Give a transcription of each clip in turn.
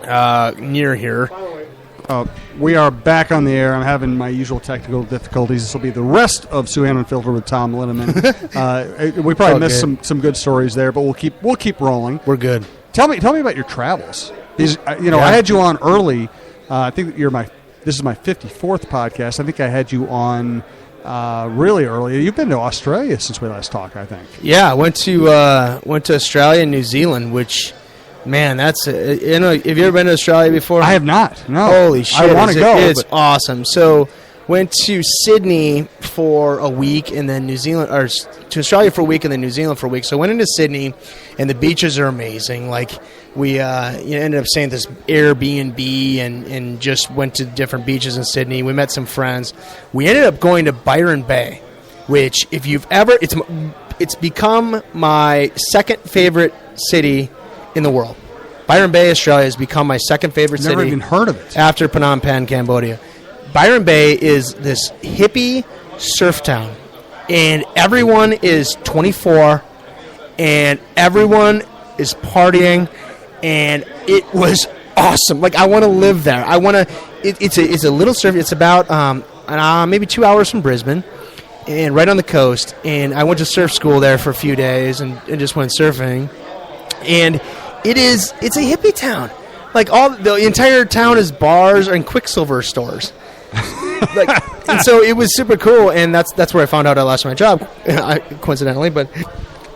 near here. We are back on the air. I'm having my usual technical difficulties. This will be the rest of SouhanUnfiltered with Tom Linnemann. We probably missed some good stories there, but we'll keep rolling. We're good. Tell me about your travels. These, I had you on early. I think this is my 54th podcast. I think I had you on really early. You've been to Australia since we last talked, I think. Yeah, I went to Australia and New Zealand, which. Man, that's have you ever been to Australia before? I have not. No. Holy shit! I want to go. It's awesome. So, went to Sydney for a week, and then to Australia for a week, and then New Zealand for a week. So, I went into Sydney, and the beaches are amazing. Like we ended up staying at this Airbnb, and just went to different beaches in Sydney. We met some friends. We ended up going to Byron Bay, which if you've ever, it's become my second favorite city in the world. Byron Bay, Australia has become my second favorite city. Never even heard of it. After Phnom Penh, Cambodia. Byron Bay is this hippie surf town. And everyone is 24. And everyone is partying. And it was awesome. Like, I want to live there. I want to... It's a little surf. It's about maybe 2 hours from Brisbane. And right on the coast. And I went to surf school there for a few days and just went surfing. And it's a hippie town. Like the entire town is bars and Quicksilver stores. And so it was super cool, and that's where I found out I lost my job, coincidentally. But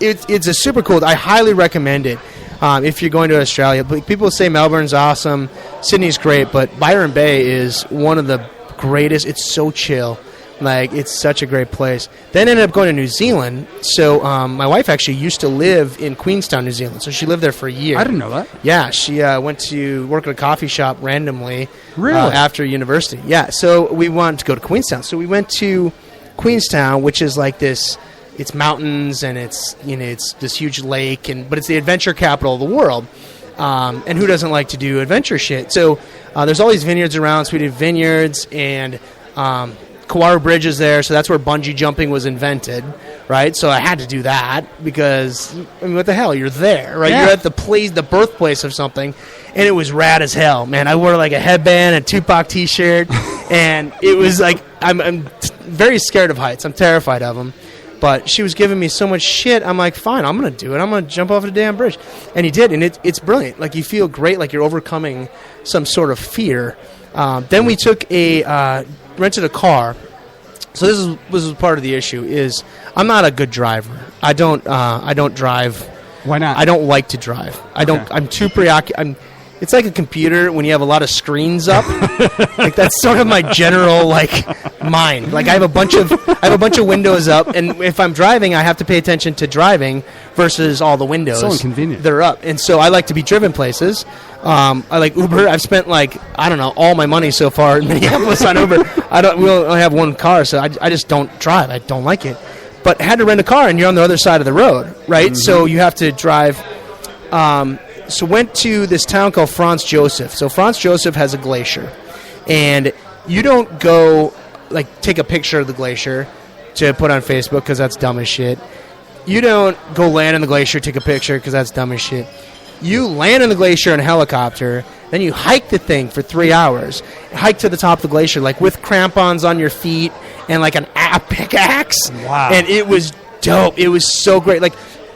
it's a super cool. I highly recommend it if you're going to Australia. People say Melbourne's awesome, Sydney's great, but Byron Bay is one of the greatest. It's so chill. Like, it's such a great place. Then ended up going to New Zealand. So my wife actually used to live in Queenstown, New Zealand. So she lived there for a year. I didn't know that. Yeah, she went to work at a coffee shop randomly. Really? After university. Yeah, so we wanted to go to Queenstown. So we went to Queenstown, which is like this. It's mountains, and it's this huge lake, but it's the adventure capital of the world. And who doesn't like to do adventure shit? So there's all these vineyards around. So we did vineyards, and Kawaru Bridge is there, so that's where bungee jumping was invented, right? So I had to do that because, what the hell? You're there, right? Yeah. You're at the birthplace of something, and it was rad as hell, man. I wore like a headband, a Tupac T-shirt, and it was like I'm very scared of heights. I'm terrified of them. But she was giving me so much shit. I'm like, fine, I'm going to do it. I'm going to jump off the damn bridge. And he did, and it's brilliant. Like, you feel great, like you're overcoming some sort of fear. Then we took rented a car. So this was part of the issue. Is I'm not a good driver. I don't drive. Why not? I don't like to drive. I'm too preoccupied. It's like a computer when you have a lot of screens up. Like, that's sort of my general mind. Like, I have a bunch of windows up, and if I'm driving, I have to pay attention to driving versus all the windows. So inconvenient. That are up, and so I like to be driven places. I like Uber. I've spent all my money so far in Minneapolis on Uber. We only have one car, so I just don't drive. I don't like it. But I had to rent a car, and you're on the other side of the road, right? Mm-hmm. So you have to drive. So went to this town called Franz Josef. So Franz Josef has a glacier, and you don't go take a picture of the glacier to put on Facebook because that's dumb as shit. You don't go land on the glacier, take a picture because that's dumb as shit. You land on the glacier in a helicopter, then you hike the thing for 3 hours. Hike to the top of the glacier, with crampons on your feet and a pickaxe. Wow! And it was dope. It was so great.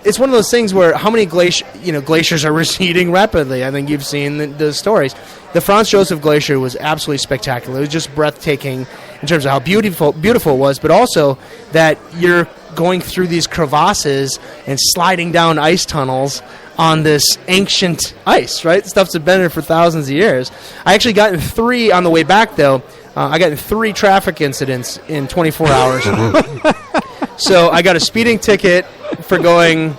It's one of those things where how many glaciers are receding rapidly. I think you've seen the stories. The Franz Josef Glacier was absolutely spectacular. It was just breathtaking in terms of how beautiful it was, but also that you're going through these crevasses and sliding down ice tunnels on this ancient ice, right? Stuff's been there for thousands of years. I actually got in 3 on the way back, though. I got in 3 traffic incidents in 24 hours. So I got a speeding ticket for going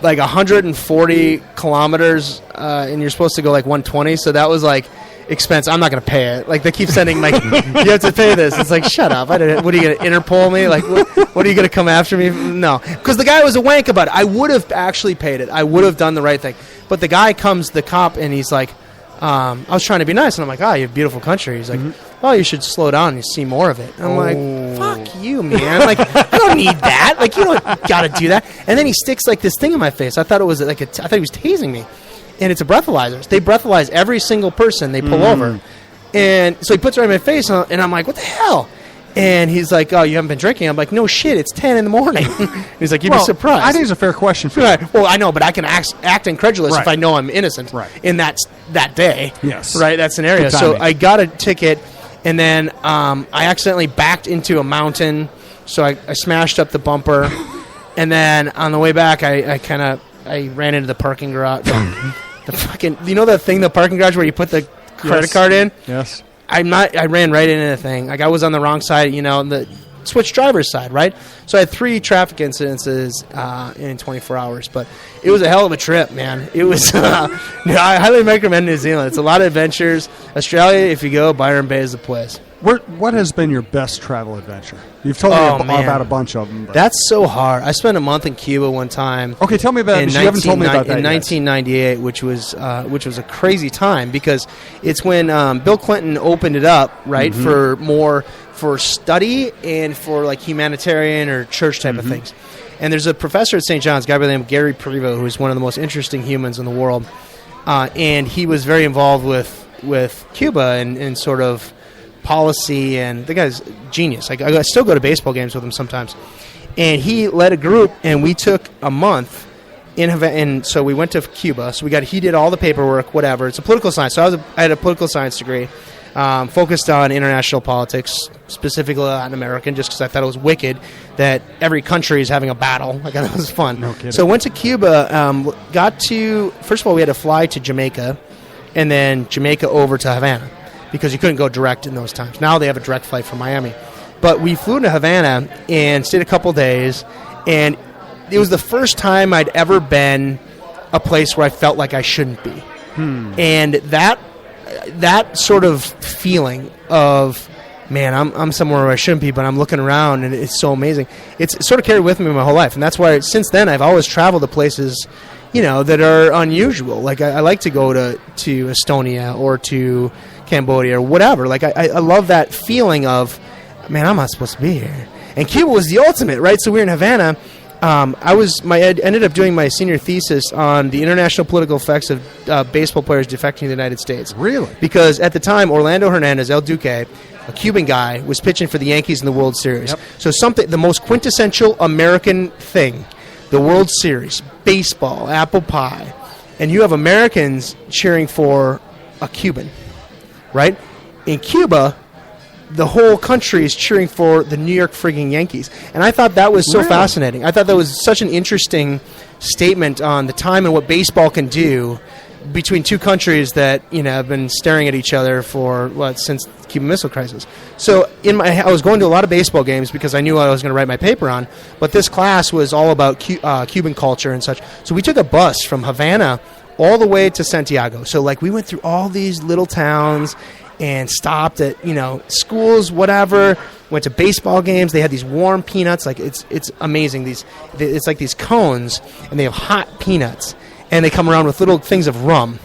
140 kilometers, and you're supposed to go 120. So that was expense. I'm not going to pay it. They keep sending you have to pay this. It's shut up. What are you going to Interpol me? What are you going to come after me? No, because the guy was a wank about it. I would have actually paid it. I would have done the right thing. But the guy comes, the cop, and he's like, I was trying to be nice, and I'm like, you have a beautiful country. He's like, well, you should slow down and see more of it. And I'm like, fuck you, man. I don't need that. You don't got to do that. And then he sticks this thing in my face. I thought it was I thought he was tasing me. and it's a breathalyzer. They breathalyze every single person they pull over. And so he puts it right in my face, and I'm like, what the hell? And he's like, oh, you haven't been drinking? I'm like, no shit, it's 10 in the morning. He's like, you'd be surprised. I think it's a fair question for you. Right. Well, I know, but I can act incredulous if I know I'm innocent in that day. Yes. Right, that scenario. So I got a ticket, and then I accidentally backed into a mountain, so I smashed up the bumper. And then on the way back, I ran into the parking garage. The fucking, you know the thing, the parking garage where you put the credit card in? Yes. I ran right into the thing. Like, I was on the wrong side, the switch driver's side, right? So I had 3 traffic incidences in 24 hours. But it was a hell of a trip, man. It was, I highly recommend New Zealand. It's a lot of adventures. Australia, if you go, Byron Bay is the place. What has been your best travel adventure? You've told me about a bunch of them. But. That's so hard. I spent a month in Cuba one time. Okay, tell me about it. You haven't told me about that in 1998, which was a crazy time because it's when Bill Clinton opened it up, right, for study and for like humanitarian or church type of things. And there's a professor at St. John's, a guy by the name of Gary Prevost, who's one of the most interesting humans in the world, and he was very involved with Cuba and sort of policy, and the guy's genius. I still go to baseball games with him sometimes. And he led a group, and we took a month in Havana, and so we went to Cuba. So he did all the paperwork, whatever. It's a political science. So I had a political science degree, focused on international politics, specifically Latin American, just because I thought it was wicked that every country is having a battle. I thought it was fun. No kidding. So I went to Cuba, first of all, we had to fly to Jamaica, and then Jamaica over to Havana, because you couldn't go direct in those times. Now they have a direct flight from Miami. But we flew to Havana and stayed a couple days, and it was the first time I'd ever been a place where I felt like I shouldn't be. And that sort of feeling of, man, I'm somewhere where I shouldn't be, but I'm looking around, and it's so amazing. It's sort of carried with me my whole life, and that's why since then I've always traveled to places that are unusual. Like I like to go to Estonia or to Cambodia or whatever. Like I love that feeling of, man, I'm not supposed to be here. And Cuba was the ultimate, right? So we were in Havana. I ended up doing my senior thesis on the international political effects of baseball players defecting to the United States. Really? Because at the time, Orlando Hernandez, El Duque, a Cuban guy, was pitching for the Yankees in the World Series. Yep. So the most quintessential American thing, the World Series, baseball, apple pie, and you have Americans cheering for a Cuban, right? In Cuba, the whole country is cheering for the New York frigging Yankees. And I thought that was so fascinating. I thought that was such an interesting statement on the time and what baseball can do between two countries that have been staring at each other for since the Cuban Missile Crisis. So I was going to a lot of baseball games because I knew what I was going to write my paper on. But this class was all about Cuban culture and such. So we took a bus from Havana all the way to Santiago. So we went through all these little towns and stopped at schools, whatever. Went to baseball games. They had these warm peanuts. It's amazing. It's like these cones, and they have hot peanuts. And they come around with little things of rum.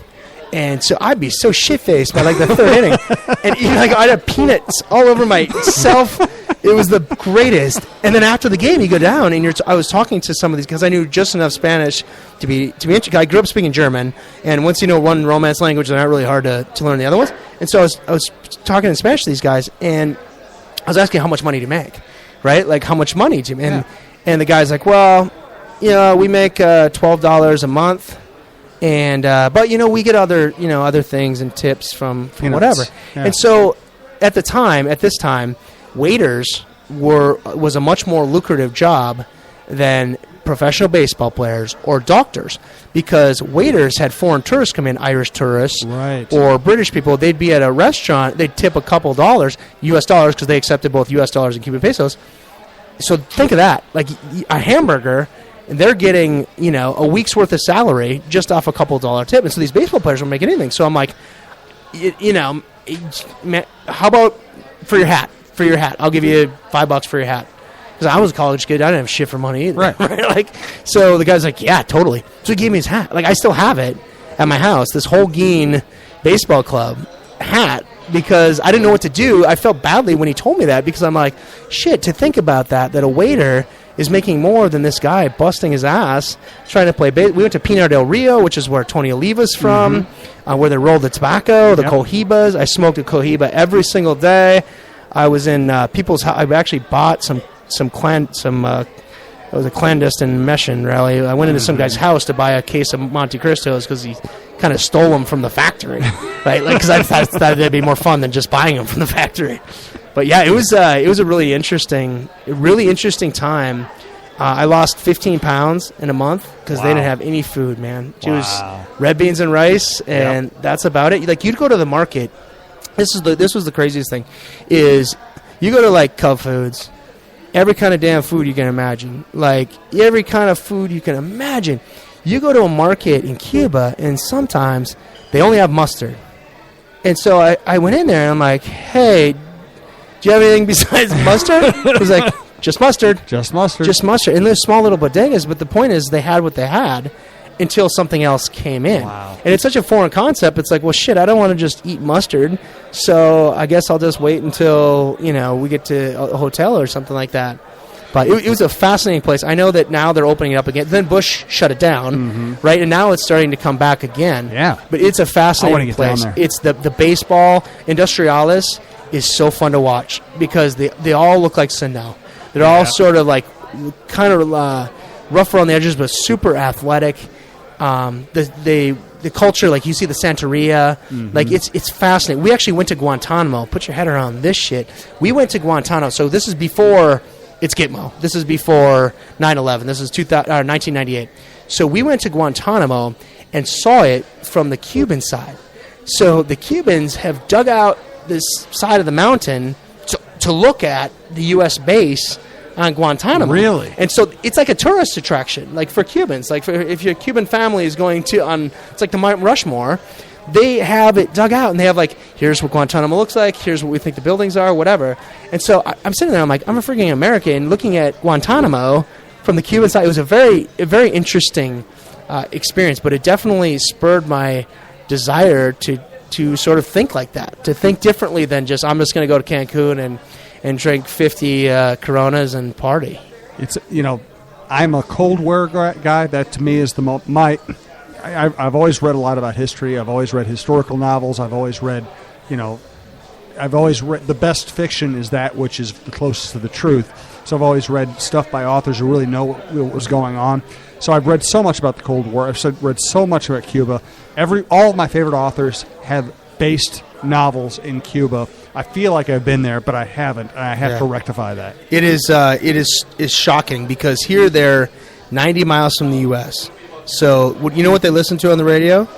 And so I'd be so shit-faced by the third inning. And I'd have peanuts all over myself. It was the greatest. And then after the game, you go down, and I was talking to some of these, because I knew just enough Spanish to be interested. I grew up speaking German, and once you know one Romance language, they're not really hard to learn the other ones. And so I was talking in Spanish to these guys, and I was asking how much money do you make, right? How much money do you make? And the guy's like, well, we make $12 a month, and but we get other things and tips from whatever. Yeah. And so at this time, waiters was a much more lucrative job than professional baseball players or doctors, because waiters had foreign tourists come in, Irish tourists, right, or British people. They'd be at a restaurant, they'd tip a couple dollars, U.S. dollars, because they accepted both U.S. dollars and Cuban pesos. So think of that, a hamburger, and they're getting a week's worth of salary just off a couple $1 tip. And so these baseball players weren't making anything. So I'm like, how about for your hat? For your hat, I'll give you $5 for your hat. Because I was a college kid, I didn't have shit for money either. Right? So the guy's like, yeah, totally. So he gave me his hat. I still have it at my house, this Holguin baseball club hat, because I didn't know what to do. I felt badly when he told me that, because I'm like, shit, to think about that a waiter is making more than this guy busting his ass trying to play baseball. We went to Pinar del Rio, which is where Tony Oliva's from, where they roll the tobacco, the cohibas. I smoked a cohiba every single day. I was in people's house. I actually bought it was a clandestine mission rally. I went into some guy's house to buy a case of Monte Cristos because he kind of stole them from the factory, right? Like, because I thought that'd be more fun than just buying them from the factory. But yeah, it was a really interesting time. I lost 15 pounds in a month because they didn't have any food, man. It was red beans and rice, and that's about it. Like, you'd go to the market. This was the craziest thing, is you go to like Cub Foods, every kind of damn food you can imagine, like every kind of food you can imagine. You go to a market in Cuba, and sometimes they only have mustard. And so I went in there, and I'm like, hey, do you have anything besides mustard? It was like, just mustard. Just mustard. Just mustard. And there's small little bodegas, but the point is they had what they had until something else came in. Wow. And it's such a foreign concept. It's like, well, shit, I don't want to just eat mustard, so I guess I'll just wait until, we get to a hotel or something like that. But it was a fascinating place. I know that now they're opening it up again. Then Bush shut it down, right? And now it's starting to come back again. Yeah. But it's a fascinating place. It's the baseball, Industrialis is so fun to watch because they all look like Sindel. They're all sort of like kind of rough around the edges, but super athletic. The culture, like you see the Santeria, like it's fascinating. We actually went to Guantanamo. Put your head around this shit. We went to Guantanamo. So this is before it's Gitmo. This is before 9/11. This is 1998. So we went to Guantanamo and saw it from the Cuban side. So the Cubans have dug out this side of the mountain to look at the U.S. base on Guantanamo. Really? And so it's like a tourist attraction, like for Cubans. Like if your Cuban family is going to it's like the Mount Rushmore, they have it dug out, and they have like, here's what Guantanamo looks like, here's what we think the buildings are, whatever. And so I'm sitting there, I'm like, I'm a freaking American looking at Guantanamo from the Cuban side. It was a very interesting experience, but it definitely spurred my desire to sort of think like that, to think differently than just, I'm just going to go to Cancun and drink 50 Coronas and party. It's, I'm a Cold War guy. That to me is I've always read a lot about history. I've always read historical novels. I've always read the best fiction is that which is the closest to the truth. So I've always read stuff by authors who really know what was going on. So I've read so much about the Cold War. I've read so much about Cuba. All of my favorite authors have based novels in Cuba. I feel like I've been there, but I haven't, and I have to rectify that. It is shocking because here they're 90 miles from the U.S. So you know what they listen to on the radio?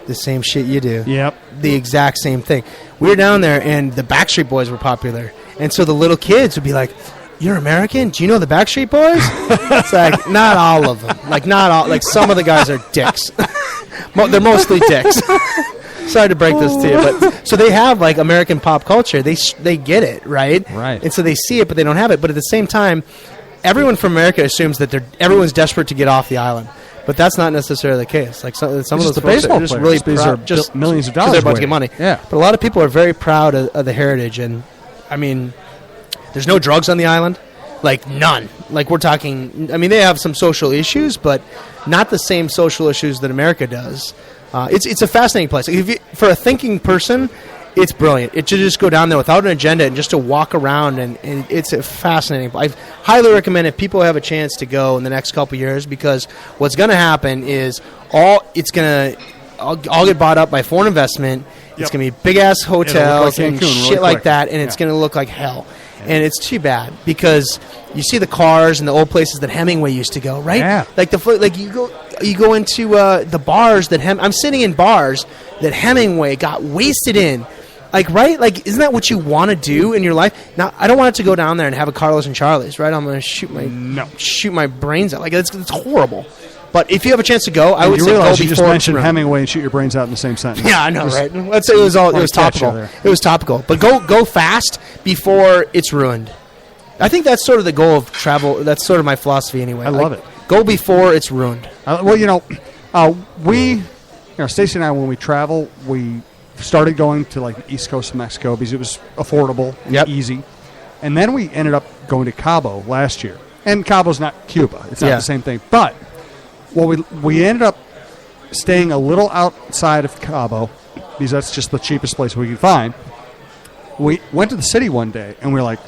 The same shit you do. Yep. The exact same thing. We were down there, and the Backstreet Boys were popular, and so the little kids would be like, "You're American? Do you know the Backstreet Boys?" It's like, not all of them. Like, not all. Like, some of the guys are dicks. They're mostly dicks. Sorry to break this to you, but so they have like American pop culture. They get it, right? Right. And so they see it, but they don't have it. But at the same time, everyone from America assumes that everyone's desperate to get off the island, but that's not necessarily the case. Like some of those folks are just really proud, just millions of dollars. They're about to get money. Yeah. But a lot of people are very proud of the heritage, and I mean, there's no drugs on the island. Like, none. Like, we're talking, I mean, they have some social issues, but not the same social issues that America does. It's a fascinating place. For a thinking person, it's brilliant. It should just go down there without an agenda and just to walk around, and it's a fascinating. I highly recommend if people have a chance to go in the next couple of years, because what's going to happen is all get bought up by foreign investment. Yep. It's going to be big-ass hotels and shit like that, and it's going to look like hell. And it's too bad because you see the cars and the old places that Hemingway used to go, right? Yeah. Like you go into the bars that I'm sitting in bars that Hemingway got wasted in, like, right? Like, isn't that what you want to do in your life? Now, I don't want it to go down there and have a Carlos and Charlie's, right? I'm going to shoot my brains out. Like, it's horrible. But if you have a chance to go, I would say go before. You just mentioned Hemingway and shoot your brains out in the same sentence. Yeah, I know, right? Let's say it was topical. It was topical. But go fast before it's ruined. I think that's sort of the goal of travel. That's sort of my philosophy anyway. I love it. Go before it's ruined. Stacey and I, when we travel, we started going to like the East Coast of Mexico because it was affordable and easy. And then we ended up going to Cabo last year. And Cabo's not Cuba. It's not the same thing. But we ended up staying a little outside of Cabo because that's just the cheapest place we could find. We went to the city one day, and we were like,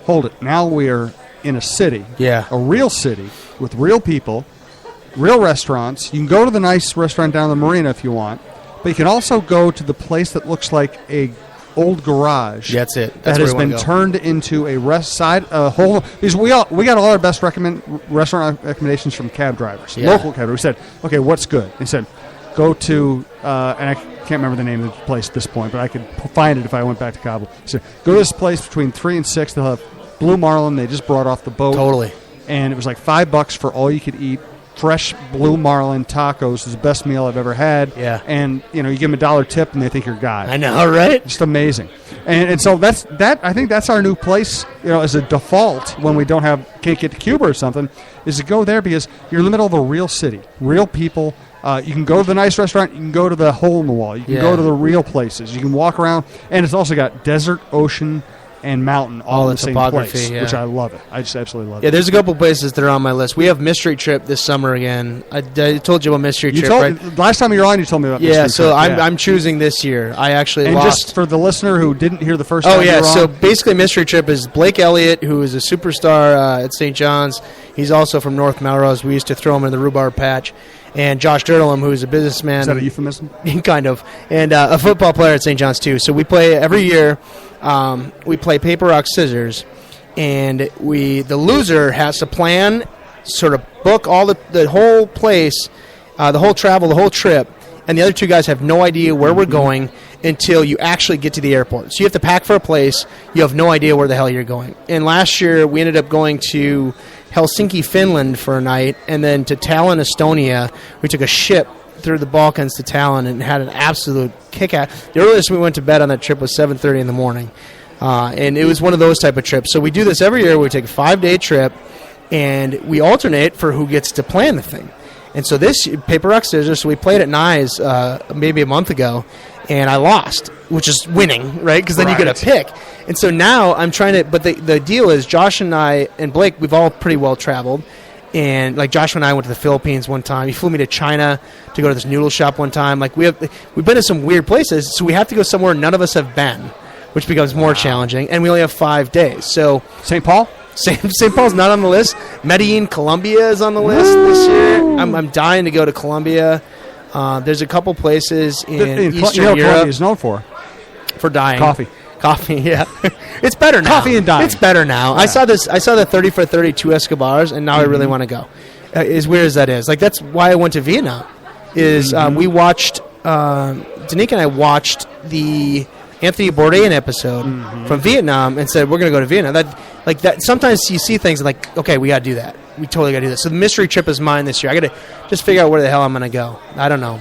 hold it. Now we are in a city, a real city with real people, real restaurants. You can go to the nice restaurant down the marina if you want, but you can also go to the place that looks like a old garage. That's it. That has been turned into a because we got all our best restaurant recommendations from cab drivers, local cab drivers. We said, okay, what's good? They said, go to, and I can't remember the name of the place at this point, but I could find it if I went back to Cabo. So go to this place between 3 and 6. They'll have blue marlin. They just brought off the boat. Totally. And it was like $5 for all you could eat. Fresh blue marlin tacos is the best meal I've ever had. Yeah. And, you give them $1 tip and they think you're God. I know, right? Just amazing. And so I think that's our new place, as a default when we can't get to Cuba or something, is to go there because you're in the middle of a real city, real people. You can go to the nice restaurant. You can go to the hole in the wall. You can go to the real places. You can walk around. And it's also got desert, ocean, and mountain all in the same place, which I love it. I just absolutely love it. Yeah, there's a couple places that are on my list. We have Mystery Trip this summer again. I told you about Mystery Trip, right? Last time you were on, you told me about Mystery Trip. So I'm choosing this year. I actually lost. And just for the listener who didn't hear the first time you were on. So basically Mystery Trip is Blake Elliott, who is a superstar at St. John's. He's also from North Melrose. We used to throw him in the rhubarb patch. And Josh Dirtlem, who's a businessman. Is that a euphemism? Kind of. And a football player at St. John's, too. So we play every year. We play paper, rock, scissors. And the loser has to plan, sort of book all the whole place, the whole travel, the whole trip. And the other two guys have no idea where we're going until you actually get to the airport. So you have to pack for a place. You have no idea where the hell you're going. And last year, we ended up going to Helsinki, Finland for a night, and then to Tallinn, Estonia. We took a ship through the Balkans to Tallinn and had an absolute kick-out. The earliest we went to bed on that trip was 7:30 in the morning. And it was one of those type of trips. So we do this every year. We take a 5-day trip, and we alternate for who gets to plan the thing. And so this paper, rock, scissors, so we played at Nye's maybe a month ago, and I lost, which is winning, right? Because then you get to pick. And so now I'm trying to, but the deal is Josh and I and Blake, we've all pretty well traveled. And like Josh and I went to the Philippines one time. He flew me to China to go to this noodle shop one time. Like we've been to some weird places, so we have to go somewhere none of us have been, which becomes more challenging. And we only have 5 days. So St. Paul? St. Paul's not on the list. Medellin, Colombia is on the list this year. I'm dying to go to Colombia. There's a couple places in Eastern Europe. Colombia is known for dying. Coffee, yeah. It's better now. Coffee and dying. It's better now. Yeah. I saw the 30 for 32 Escobars, and now I really want to go. As weird as that is. Like, that's why I went to Vietnam. We watched, Danique and I watched the Anthony Bourdain episode from Vietnam and said, we're going to go to Vietnam. That sometimes you see things like, okay, we got to do that. We totally got to do that. So the mystery trip is mine this year. I got to just figure out where the hell I'm going to go. I don't know.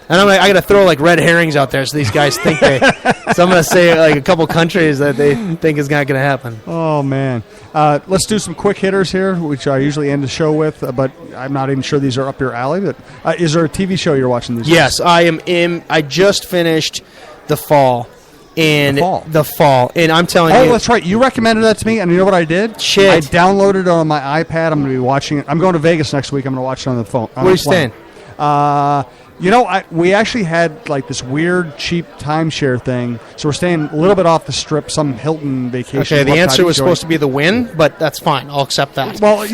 And I got to throw like red herrings out there so these guys think so I'm going to say like a couple countries that they think is not going to happen. Oh, man. Let's do some quick hitters here, which I usually end the show with, but I'm not even sure these are up your alley. But is there a TV show you're watching these days? Yes, I just finished The Fall. The Fall. And I'm telling you. Oh, that's right. You recommended that to me, and you know what I did? Shit. I downloaded it on my iPad. I'm going to be watching it. I'm going to Vegas next week. I'm going to watch it on the phone. Where are you staying? We actually had like this weird cheap timeshare thing, so we're staying a little bit off the strip, some Hilton vacation. Okay, the answer was supposed to be the Wynn, but that's fine. I'll accept that. Well,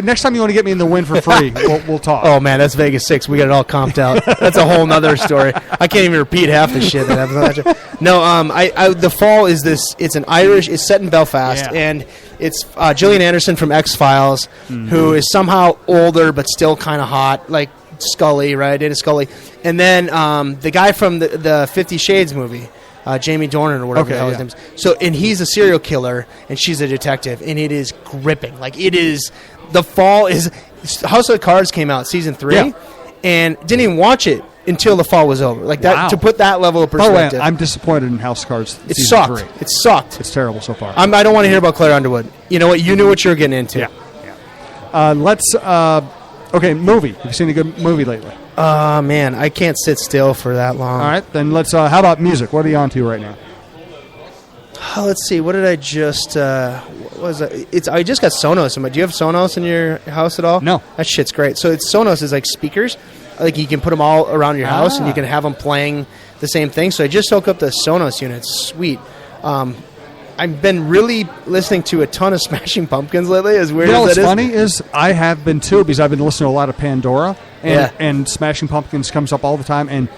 next time you want to get me in the Wynn for free, we'll talk. Oh, man, that's Vegas 6. We got it all comped out. That's a whole nother story. I can't even repeat half the shit that happens on that show. No, The Fall is this. It's an Irish. It's set in Belfast, and it's Gillian Anderson from X-Files, who is somehow older but still kind of hot, like Scully, right? Dana Scully. And then the guy from the 50 Shades movie, Jamie Dornan or whatever the hell his name is. So, and he's a serial killer, and she's a detective, and it is gripping. Like, it is... The Fall is... House of Cards came out season 3, and didn't even watch it until The Fall was over. Like, that to put that level of perspective. By the way, I'm disappointed in House of Cards It season sucked. 3. It sucked. It's terrible so far. I don't want to hear about Claire Underwood. You know what? You knew what you were getting into. Yeah. Okay, movie. Have you seen a good movie lately? Man, I can't sit still for that long. All right, then let's. How about music? What are you on to right now? Let's see. What did I just? I just got Sonos. Do you have Sonos in your house at all? No. That shit's great. So Sonos is like speakers. Like you can put them all around your house and you can have them playing the same thing. So I just hooked up the Sonos unit. It's sweet. I've been really listening to a ton of Smashing Pumpkins lately. As weird as that is. What's funny is I have been too, because I've been listening to a lot of Pandora, and Smashing Pumpkins comes up all the time, and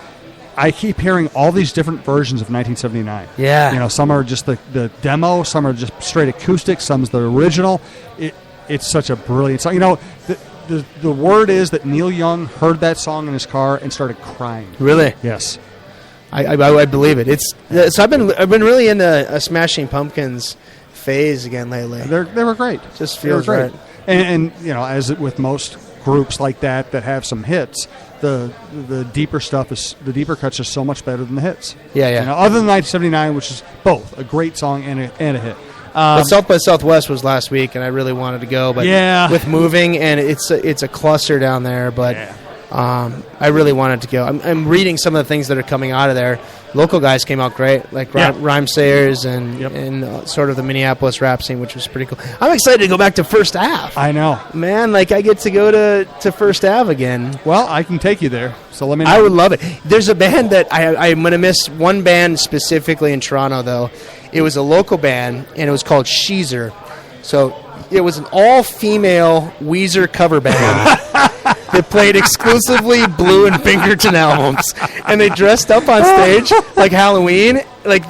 I keep hearing all these different versions of 1979. Yeah. Some are just the demo, some are just straight acoustic, some's the original. It's such a brilliant song. The word is that Neil Young heard that song in his car and started crying. Really? Yes. I believe it. So I've been really into a Smashing Pumpkins phase again lately. They were great. Just feels right. And as with most groups like that have some hits, the deeper stuff the deeper cuts are so much better than the hits. Yeah. Other than 1979, which is both a great song and a hit. But South by Southwest was last week, and I really wanted to go, but with moving, and it's a cluster down there, but. Yeah. I really wanted to go. I'm reading some of the things that are coming out of there. Local guys came out great, like Rhyme Sayers and sort of the Minneapolis rap scene, which was pretty cool. I'm excited to go back to First Ave. I know. Man, I get to go to First Ave again. Well, I can take you there, so let me know. I would love it. There's a band that I'm going to miss, one band specifically in Toronto, though. It was a local band, and it was called Sheezer. So it was an all-female Weezer cover band. They played exclusively Blue and Pinkerton albums, and they dressed up on stage like Halloween, like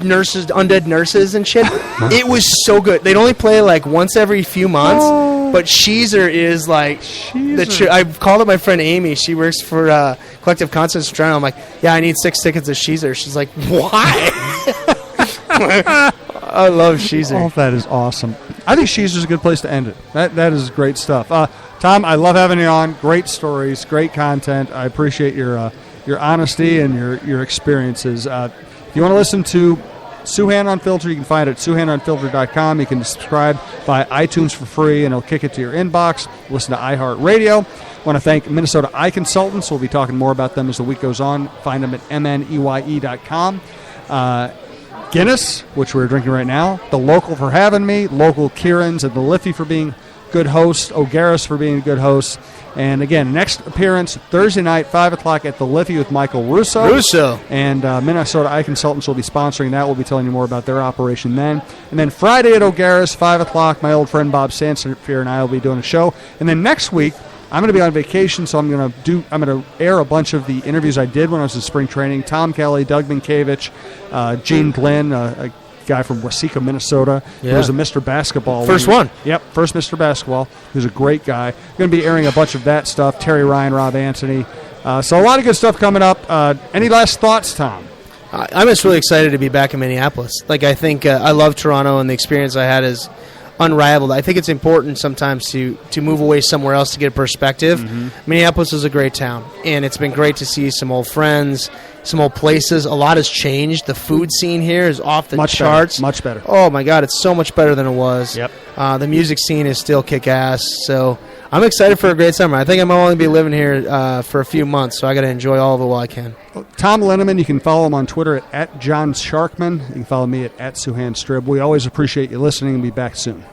nurses, undead nurses and shit. It was so good. They'd only play once every few months, but Sheezer is I've called up my friend Amy. She works for Collective Concerts in Toronto. I'm like, yeah, I need 6 tickets to Sheezer. She's like, why? I love Sheezer. Oh, that is awesome. I think Sheezer's a good place to end it. That is great stuff. Tom, I love having you on. Great stories, great content. I appreciate your honesty and your experiences. If you want to listen to Souhan Unfiltered, you can find it at SouhanUnfiltered.com. You can subscribe via iTunes for free, and it'll kick it to your inbox. Listen to iHeartRadio. I want to thank Minnesota Eye Consultants. We'll be talking more about them as the week goes on. Find them at mneye.com. Guinness, which we're drinking right now. The Local for having me. Local Kieran's and the Liffey for being good hosts. O'Garris for being a good host. And again, next appearance Thursday night, 5 o'clock at the Liffey with Michael Russo. And Minnesota Eye Consultants will be sponsoring that. We'll be telling you more about their operation then. And then Friday at O'Garris, 5 o'clock, my old friend Bob Sansevier and I will be doing a show. And then next week, I'm going to be on vacation, so I'm going to air a bunch of the interviews I did when I was in spring training. Tom Kelly, Doug Minkiewicz, Gene Glenn, a guy from Waseca, Minnesota, who was a Mr. Basketball. First one. Yep, first Mr. Basketball. Who's a great guy. I'm going to be airing a bunch of that stuff. Terry Ryan, Rob Anthony. So a lot of good stuff coming up. Any last thoughts, Tom? I'm just really excited to be back in Minneapolis. I think I love Toronto, and the experience I had is unrivaled. I think it's important sometimes to move away somewhere else to get a perspective. Mm-hmm. Minneapolis is a great town, and it's been great to see some old friends, some old places. A lot has changed. The food scene here is off the charts. Much better. Oh, my God. It's so much better than it was. Yep. The music scene is still kick-ass. So I'm excited for a great summer. I think I'm only be living here for a few months, so I got to enjoy all of it while I can. Tom Linnemann, you can follow him on Twitter at John Sharkman. You can follow me at Souhan Strib. We always appreciate you listening and be back soon.